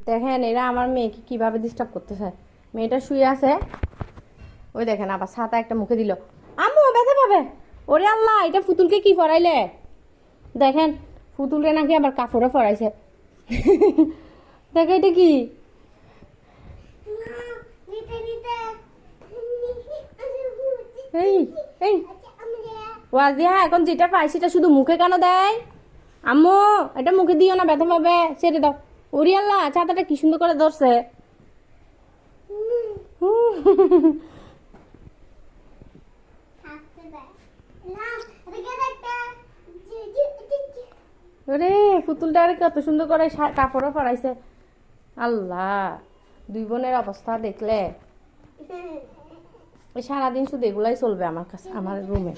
দেখেন এরা আমার মেয়েকে কিভাবে ডিস্টার্ব করতেছে। মেয়েটা শুয়ে আছে, ওই দেখেন আবার ছাতা একটা মুখে দিল। আম্মু ব্যথা পাবে। ওরে আল্লাহ, এটা ফুতুলকে কি পরাইলে দেখেন। ফুতুলরে নাকি আবার কাপড়ে পরাইছে। দেখে এটা কি? এই এই ওয়াজিয়া এখন যেটা পাই সেটা শুধু মুখে কেন দেয়? আম্মু এটা মুখে দিও না, ব্যথা পাবে, ছেড়ে দাও। ওরে আল্লাহ, ছাতাটা কি সুন্দর করে ধরছে। ওরে পুতুলটা কত সুন্দর করে কাপড়ও পরাইছে। আল্লাহ, দুই বোনের অবস্থা দেখলে সারাদিন শুধু এগুলাই চলবে আমার কাছে, আমার রুমে।